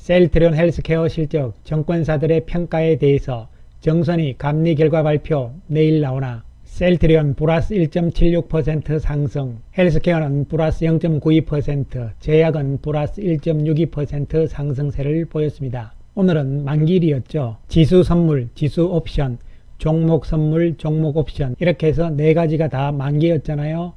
셀트리온 헬스케어 실적 정권사들의 평가에 대해서 정선이 감리 결과 발표 내일 나오나 셀트리온 플러스 1.76% 상승, 헬스케어는 플러스 0.92%, 제약은 플러스 1.62% 상승세를 보였습니다. 오늘은 만기일이었죠. 지수 선물, 지수 옵션, 종목 선물, 종목 옵션 이렇게 해서 네 가지가 다 만기였잖아요.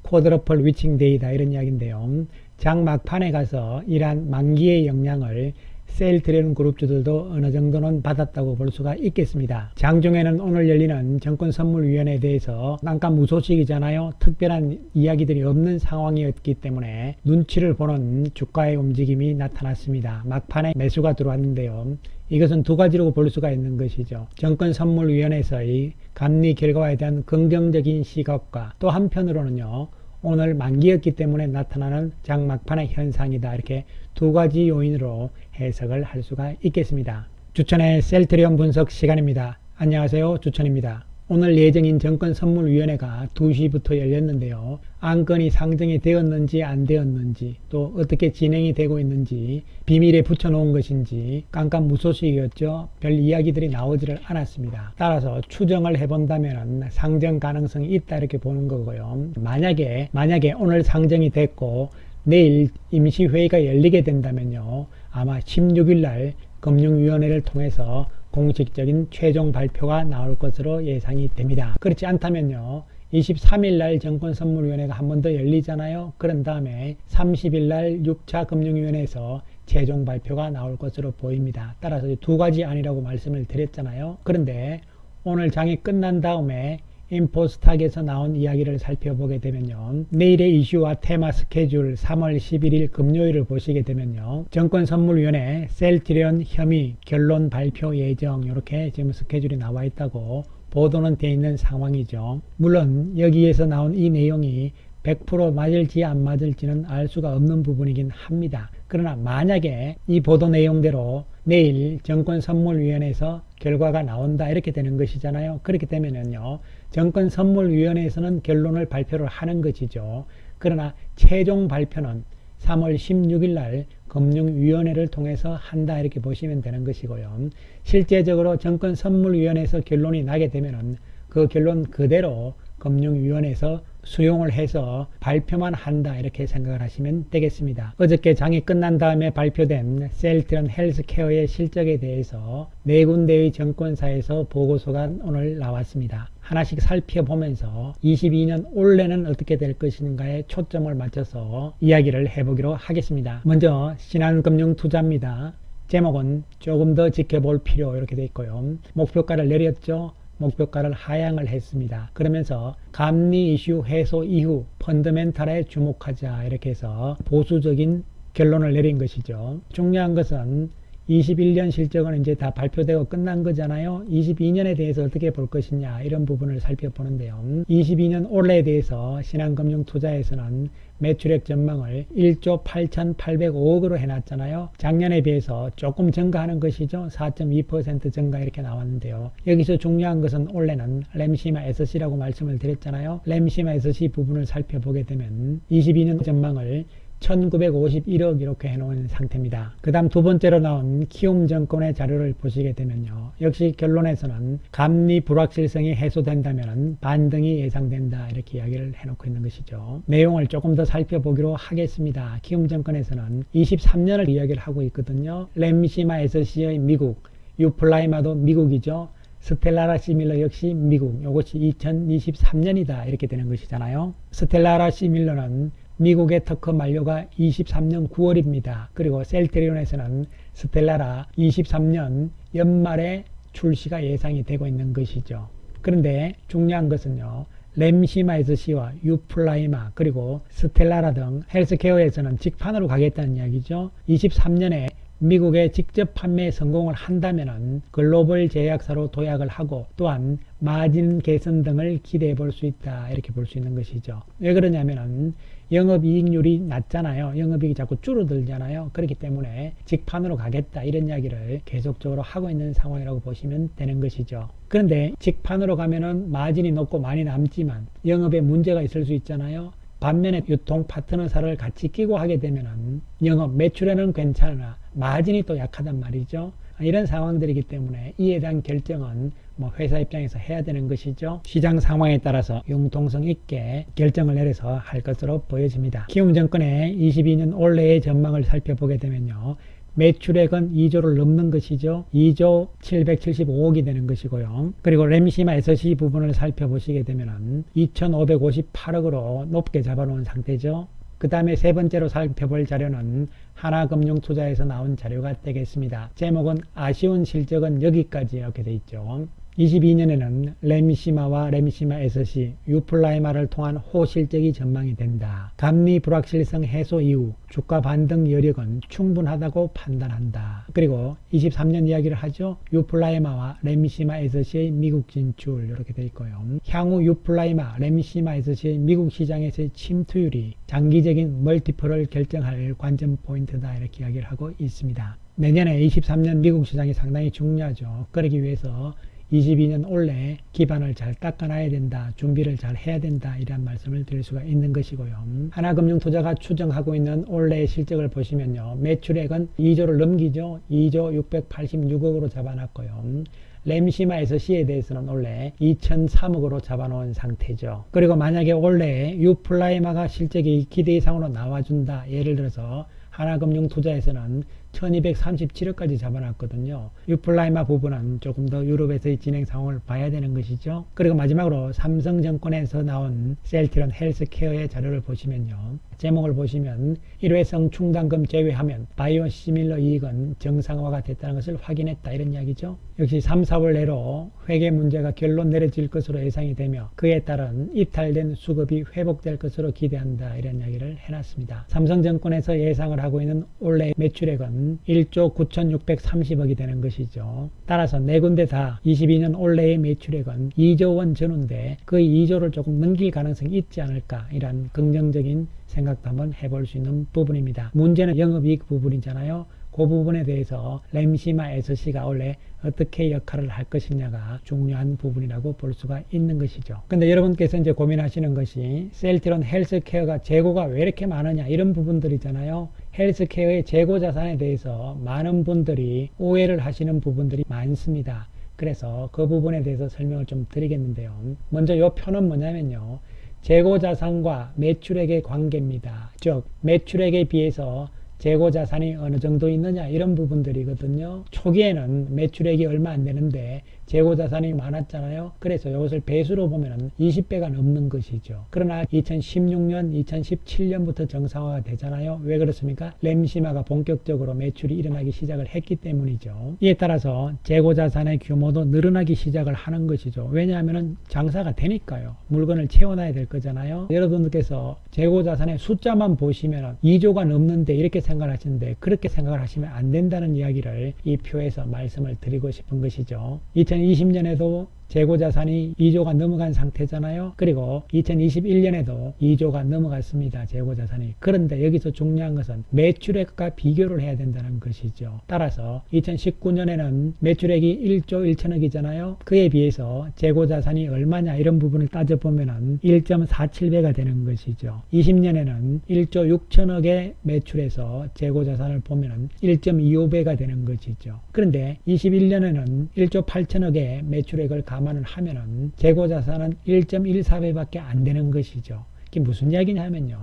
쿼드러플 위칭 데이다 이런 이야기인데요. 장 막판에 가서 이러한 만기의 영향을 셀트리온 그룹주들도 어느 정도는 받았다고 볼 수가 있겠습니다. 장중에는 오늘 열리는 정권선물위원회에 대해서 깜깜 무소식이잖아요. 특별한 이야기들이 없는 상황이었기 때문에 눈치를 보는 주가의 움직임이 나타났습니다. 막판에 매수가 들어왔는데요. 이것은 두 가지로 볼 수가 있는 것이죠. 정권선물위원회에서의 감리 결과에 대한 긍정적인 시각과 또 한편으로는요. 오늘 만기였기 때문에 나타나는 장 막판의 현상이다. 이렇게 두 가지 요인으로 해석을 할 수가 있겠습니다. 주천의 셀트리온 분석 시간입니다. 안녕하세요. 주천입니다. 오늘 예정인 정권선물위원회가 2시부터 열렸는데요. 안건이 상정이 되었는지 안 되었는지 또 어떻게 진행이 되고 있는지 비밀에 붙여놓은 것인지 깜깜 무소식이었죠. 별 이야기들이 나오지를 않았습니다. 따라서 추정을 해본다면 상정 가능성이 있다 이렇게 보는 거고요. 만약에 오늘 상정이 됐고 내일 임시회의가 열리게 된다면요. 아마 16일 날 금융위원회를 통해서 공식적인 최종 발표가 나올 것으로 예상이 됩니다. 그렇지 않다면요. 23일 날 정권선물위원회가 한 번 더 열리잖아요. 그런 다음에 30일 날 6차 금융위원회에서 최종 발표가 나올 것으로 보입니다. 따라서 두 가지 아니라고 말씀을 드렸잖아요. 그런데 오늘 장이 끝난 다음에 인포스탁에서 나온 이야기를 살펴보게 되면요. 내일의 이슈와 테마 스케줄 3월 11일 금요일을 보시게 되면요. 정권선물위원회 셀트리온 혐의 결론 발표 예정 이렇게 지금 스케줄이 나와 있다고 보도는 되어 있는 상황이죠. 물론 여기에서 나온 이 내용이 100% 맞을지 안 맞을지는 알 수가 없는 부분이긴 합니다. 그러나 만약에 이 보도 내용대로 내일 정권선물위원회에서 결과가 나온다 이렇게 되는 것이잖아요. 그렇게 되면은요. 정권선물위원회에서는 결론을 발표를 하는 것이죠. 그러나 최종 발표는 3월 16일 날 금융위원회를 통해서 한다 이렇게 보시면 되는 것이고요. 실제적으로 정권선물위원회에서 결론이 나게 되면은 그 결론 그대로 금융위원회에서 수용을 해서 발표만 한다 이렇게 생각을 하시면 되겠습니다. 어저께 장이 끝난 다음에 발표된 셀트리온 헬스케어의 실적에 대해서 네 군데의 정권사에서 보고서가 오늘 나왔습니다. 하나씩 살펴보면서 22년 올해는 어떻게 될 것인가에 초점을 맞춰서 이야기를 해보기로 하겠습니다. 먼저 신한금융투자입니다. 제목은 조금 더 지켜볼 필요 이렇게 되어 있고요. 목표가를 내렸죠. 목표가를 하향을 했습니다. 그러면서 감리 이슈 해소 이후 펀더멘탈에 주목하자 이렇게 해서 보수적인 결론을 내린 것이죠. 중요한 것은 21년 실적은 이제 다 발표되고 끝난 거잖아요. 22년에 대해서 어떻게 볼 것이냐 이런 부분을 살펴보는데요. 22년 올해에 대해서 신한금융투자에서는 매출액 전망을 1조 8,805억으로 해놨잖아요. 작년에 비해서 조금 증가하는 것이죠. 4.2% 증가 이렇게 나왔는데요. 여기서 중요한 것은 올해는 램시마 SC라고 말씀을 드렸잖아요. 램시마 SC 부분을 살펴보게 되면 22년 전망을 1951억 이렇게 해놓은 상태입니다. 그 다음 두 번째로 나온 키움증권의 자료를 보시게 되면요. 역시 결론에서는 감리 불확실성이 해소된다면 반등이 예상된다 이렇게 이야기를 해놓고 있는 것이죠. 내용을 조금 더 살펴보기로 하겠습니다. 키움증권에서는 23년을 이야기를 하고 있거든요. 램시마 SC의 미국, 유플라이마도 미국이죠. 스텔라라 시밀러 역시 미국, 이것이 2023년이다 이렇게 되는 것이잖아요. 스텔라라 시밀러는 미국의 특허 만료가 23년 9월입니다. 그리고 셀트리온에서는 스텔라라 23년 연말에 출시가 예상이 되고 있는 것이죠. 그런데 중요한 것은요. 램시마 SC와 유플라이마 그리고 스텔라라 등 헬스케어에서는 직판으로 가겠다는 이야기죠. 23년에 미국에 직접 판매 성공을 한다면 글로벌 제약사로 도약을 하고 또한 마진 개선 등을 기대해 볼 수 있다 이렇게 볼 수 있는 것이죠. 왜 그러냐면은 영업이익률이 낮잖아요. 영업이익이 자꾸 줄어들잖아요. 그렇기 때문에 직판으로 가겠다 이런 이야기를 계속적으로 하고 있는 상황이라고 보시면 되는 것이죠. 그런데 직판으로 가면은 마진이 높고 많이 남지만 영업에 문제가 있을 수 있잖아요. 반면에 유통 파트너사를 같이 끼고 하게 되면은 영업 매출에는 괜찮으나 마진이 또 약하단 말이죠. 이런 상황들이기 때문에 이에 대한 결정은 회사 입장에서 해야 되는 것이죠. 시장 상황에 따라서 융통성 있게 결정을 내려서 할 것으로 보여집니다. 키움증권의 22년 올해의 전망을 살펴보게 되면요. 매출액은 2조를 넘는 것이죠. 2조 775억이 되는 것이고요. 그리고 램시마 SC 부분을 살펴보시게 되면 2558억으로 높게 잡아놓은 상태죠. 그 다음에 세 번째로 살펴볼 자료는 하나금융투자에서 나온 자료가 되겠습니다. 제목은 아쉬운 실적은 여기까지 이렇게 돼 있죠. 22년에는 램시마와 램시마 SC, 유플라이마를 통한 호실적이 전망이 된다. 감리 불확실성 해소 이후 주가 반등 여력은 충분하다고 판단한다. 그리고 23년 이야기를 하죠. 유플라이마와 램시마 SC의 미국 진출 이렇게 되어 있고요. 향후 유플라이마, 램시마 SC의 미국 시장에서의 침투율이 장기적인 멀티플을 결정할 관전 포인트다 이렇게 이야기를 하고 있습니다. 내년에 23년 미국 시장이 상당히 중요하죠. 그러기 위해서 22년 올해 기반을 잘 닦아놔야 된다. 준비를 잘 해야 된다. 이런 말씀을 드릴 수가 있는 것이고요. 하나금융투자가 추정하고 있는 올해의 실적을 보시면요. 매출액은 2조를 넘기죠. 2조 686억으로 잡아놨고요. 램시마에서 C에 대해서는 원래 2003억으로 잡아놓은 상태죠. 그리고 만약에 올해 유플라이마가 실적이 기대 이상으로 나와준다. 예를 들어서 하나금융투자에서는 1237억까지 잡아놨거든요. 유플라이마 부분은 조금 더 유럽에서의 진행 상황을 봐야 되는 것이죠. 그리고 마지막으로 삼성증권에서 나온 셀트리온 헬스케어의 자료를 보시면요. 제목을 보시면 일회성 충당금 제외하면 바이오시밀러 이익은 정상화가 됐다는 것을 확인했다. 이런 이야기죠. 역시 3, 4월 내로 회계 문제가 결론 내려질 것으로 예상이 되며 그에 따른 이탈된 수급이 회복될 것으로 기대한다. 이런 이야기를 해놨습니다. 삼성증권에서 예상을 하고 있는 올해 매출액은 1조 9,630억이 되는 것이죠. 따라서 네 군데 다 22년 올해의 매출액은 2조 원 전후인데 그 2조를 조금 넘길 가능성이 있지 않을까 이런 긍정적인 생각도 한번 해볼 수 있는 부분입니다. 문제는 영업이익 부분이잖아요. 그 부분에 대해서 램시마 SC가 원래 어떻게 역할을 할 것이냐가 중요한 부분이라고 볼 수가 있는 것이죠. 근데 여러분께서 이제 고민하시는 것이 셀트리온 헬스케어가 재고가 왜 이렇게 많으냐 이런 부분들이잖아요. 헬스케어의 재고 자산에 대해서 많은 분들이 오해를 하시는 부분들이 많습니다. 그래서 그 부분에 대해서 설명을 좀 드리겠는데요. 먼저 이 표는 뭐냐면요. 재고 자산과 매출액의 관계입니다. 즉 매출액에 비해서 재고 자산이 어느 정도 있느냐 이런 부분들이거든요. 초기에는 매출액이 얼마 안 되는데 재고 자산이 많았잖아요. 그래서 이것을 배수로 보면 20배가 넘는 것이죠. 그러나 2016년, 2017년부터 정상화가 되잖아요. 왜 그렇습니까? 램시마가 본격적으로 매출이 일어나기 시작을 했기 때문이죠. 이에 따라서 재고 자산의 규모도 늘어나기 시작을 하는 것이죠. 왜냐하면 장사가 되니까요. 물건을 채워놔야 될 거잖아요. 여러분들께서 재고 자산의 숫자만 보시면 2조가 넘는데 이렇게 생각하시는데 그렇게 생각을 하시면 안 된다는 이야기를 이 표에서 말씀을 드리고 싶은 것이죠. 2020년에도 재고자산이 2조가 넘어간 상태잖아요. 그리고 2021년에도 2조가 넘어갔습니다. 재고자산이. 그런데 여기서 중요한 것은 매출액과 비교를 해야 된다는 것이죠. 따라서 2019년에는 매출액이 1조 1천억이잖아요. 그에 비해서 재고자산이 얼마냐 이런 부분을 따져보면 1.47배가 되는 것이죠. 20년에는 1조 6천억의 매출에서 재고자산을 보면 1.25배가 되는 것이죠. 그런데 21년에는 1조 8천억의 매출액을 감안을 하면은 재고자산은 1.14배밖에 안 되는 것이죠. 이게 무슨 이야기냐 하면요.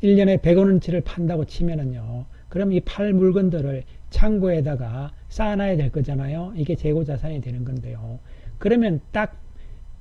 1년에 100원어치를 판다고 치면은요. 그럼 이 팔 물건들을 창고에다가 쌓아놔야 될 거잖아요. 이게 재고자산이 되는 건데요. 그러면 딱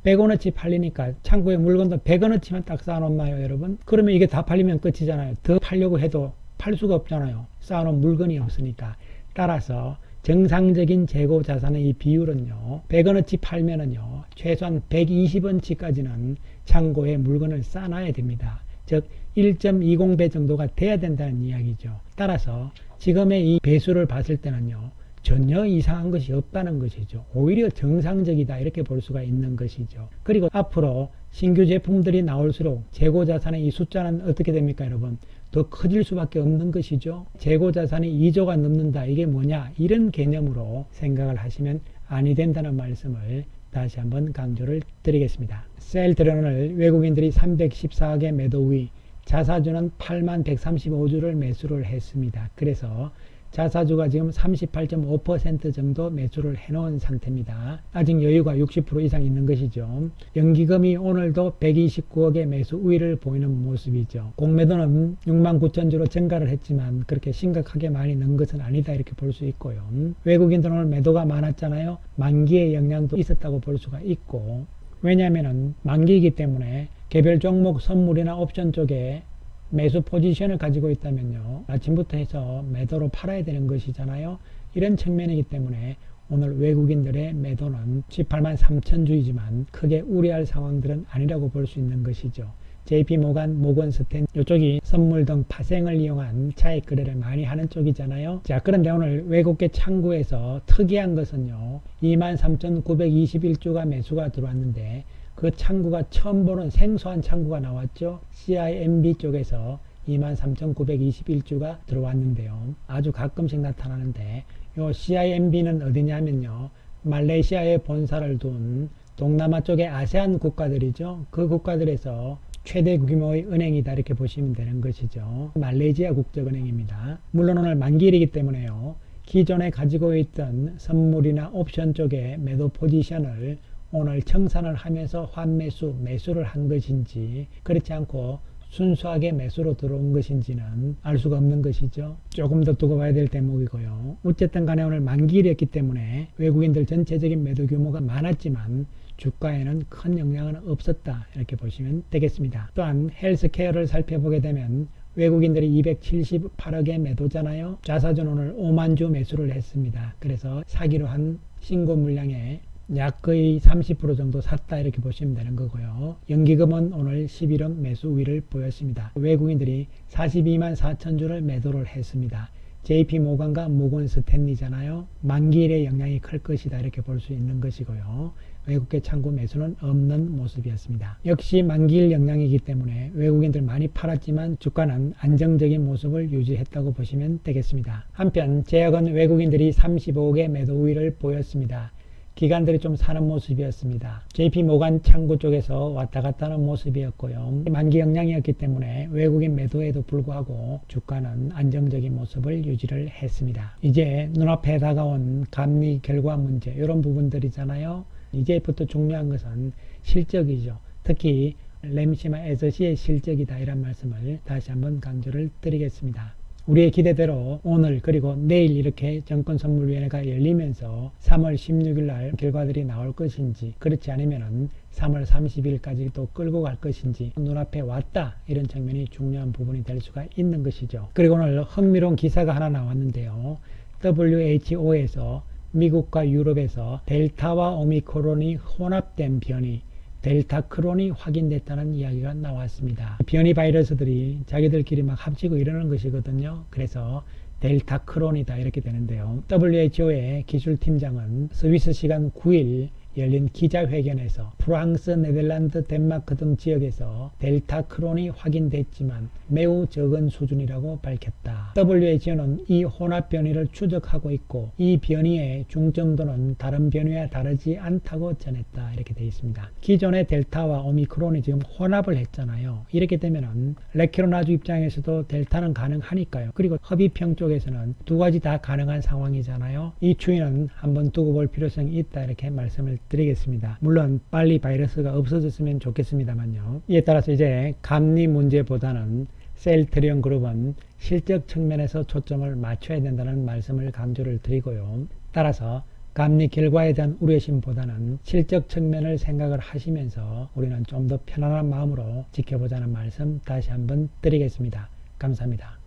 100원어치 팔리니까 창고에 물건도 100원어치만 딱 쌓아놓나요, 여러분? 그러면 이게 다 팔리면 끝이잖아요. 더 팔려고 해도 팔 수가 없잖아요. 쌓아놓은 물건이 없으니까. 따라서 정상적인 재고 자산의 이 비율은요, 100원어치 팔면은요, 최소한 120원치까지는 창고에 물건을 쌓아놔야 됩니다. 즉, 1.20배 정도가 돼야 된다는 이야기죠. 따라서 지금의 이 배수를 봤을 때는요, 전혀 이상한 것이 없다는 것이죠. 오히려 정상적이다 이렇게 볼 수가 있는 것이죠. 그리고 앞으로 신규 제품들이 나올수록 재고자산의 이 숫자는 어떻게 됩니까, 여러분? 더 커질 수밖에 없는 것이죠. 재고자산이 2조가 넘는다. 이게 뭐냐? 이런 개념으로 생각을 하시면 아니 된다는 말씀을 다시 한번 강조를 드리겠습니다. 셀트리온을 외국인들이 314억의 매도 후 자사주는 8만 135주를 매수를 했습니다. 그래서 자사주가 지금 38.5% 정도 매수를 해놓은 상태입니다. 아직 여유가 60% 이상 있는 것이죠. 연기금이 오늘도 129억의 매수 우위를 보이는 모습이죠. 공매도는 69,000주로 증가를 했지만 그렇게 심각하게 많이 는 것은 아니다 이렇게 볼 수 있고요. 외국인들은 오늘 매도가 많았잖아요. 만기의 영향도 있었다고 볼 수가 있고, 왜냐하면 만기이기 때문에 개별 종목 선물이나 옵션 쪽에 매수 포지션을 가지고 있다면요, 아침부터 해서 매도로 팔아야 되는 것이잖아요. 이런 측면이기 때문에 오늘 외국인들의 매도는 18만 3천 주이지만 크게 우려할 상황들은 아니라고 볼 수 있는 것이죠. JP모간, 모건스탠 이쪽이 선물 등 파생을 이용한 차익 거래를 많이 하는 쪽이잖아요. 자, 그런데 오늘 외국계 창구에서 특이한 것은요, 23,921주가 매수가 들어왔는데 그 창구가 처음 보는 생소한 창구가 나왔죠. CIMB 쪽에서 23,921주가 들어왔는데요. 아주 가끔씩 나타나는데, 요 CIMB는 어디냐면요, 말레이시아에 본사를 둔 동남아 쪽의 아세안 국가들이죠. 그 국가들에서 최대 규모의 은행이다 이렇게 보시면 되는 것이죠. 말레이시아 국적은행입니다. 물론 오늘 만기일이기 때문에요, 기존에 가지고 있던 선물이나 옵션 쪽에 매도 포지션을 오늘 청산을 하면서 환매수, 매수를 한 것인지 그렇지 않고 순수하게 매수로 들어온 것인지는 알 수가 없는 것이죠. 조금 더 두고 봐야 될 대목이고요. 어쨌든 간에 오늘 만기일이었기 때문에 외국인들 전체적인 매도 규모가 많았지만 주가에는 큰 영향은 없었다 이렇게 보시면 되겠습니다. 또한 헬스케어를 살펴보게 되면 외국인들이 278억의 매도잖아요. 자사주는 오늘 5만 주 매수를 했습니다. 그래서 사기로 한 신고 물량의 약 거의 30% 정도 샀다 이렇게 보시면 되는 거고요. 연기금은 오늘 11억 매수 우위를 보였습니다. 외국인들이 42만 4천 주를 매도를 했습니다. JP모간과 모건스탠리잖아요. 만기일의 영향이 클 것이다 이렇게 볼 수 있는 것이고요. 외국계 창구 매수는 없는 모습이었습니다. 역시 만기일 영향이기 때문에 외국인들 많이 팔았지만 주가는 안정적인 모습을 유지했다고 보시면 되겠습니다. 한편 제약은 외국인들이 35억의 매도 우위를 보였습니다. 기관들이 좀 사는 모습이었습니다. JP모간 창구 쪽에서 왔다 갔다 하는 모습이었고요. 만기 영향이었기 때문에 외국인 매도에도 불구하고 주가는 안정적인 모습을 유지를 했습니다. 이제 눈앞에 다가온 감리 결과 문제 이런 부분들이잖아요. 이제부터 중요한 것은 실적이죠. 특히 램시마 에서시의 실적이다 이런 말씀을 다시 한번 강조를 드리겠습니다. 우리의 기대대로 오늘 그리고 내일 이렇게 정권선물위원회가 열리면서 3월 16일 날 결과들이 나올 것인지, 그렇지 않으면 3월 30일까지 또 끌고 갈 것인지 눈앞에 왔다 이런 측면이 중요한 부분이 될 수가 있는 것이죠. 그리고 오늘 흥미로운 기사가 하나 나왔는데요. WHO에서 미국과 유럽에서 델타와 오미크론이 혼합된 변이 델타 크론이 확인됐다는 이야기가 나왔습니다. 변이 바이러스들이 자기들끼리 막 합치고 이러는 것이거든요. 그래서 델타 크론이다 이렇게 되는데요. WHO의 기술팀장은 스위스 시간 9일 열린 기자회견에서 프랑스, 네덜란드, 덴마크 등 지역에서 델타 크론이 확인됐지만 매우 적은 수준이라고 밝혔다. WHO는 이 혼합 변이를 추적하고 있고 이 변이의 중증도는 다른 변이와 다르지 않다고 전했다 이렇게 되어 있습니다. 기존의 델타와 오미크론이 지금 혼합을 했잖아요. 이렇게 되면은 레퀴로나주 입장에서도 델타는 가능하니까요. 그리고 허비평 쪽에서는 두 가지 다 가능한 상황이잖아요. 이 추이는 한번 두고 볼 필요성이 있다 이렇게 말씀을 드리겠습니다. 물론 빨리 바이러스가 없어졌으면 좋겠습니다만요. 이에 따라서 이제 감리 문제보다는 셀트리온 그룹은 실적 측면에서 초점을 맞춰야 된다는 말씀을 강조를 드리고요. 따라서 감리 결과에 대한 우려심보다는 실적 측면을 생각을 하시면서 우리는 좀 더 편안한 마음으로 지켜보자는 말씀 다시 한번 드리겠습니다. 감사합니다.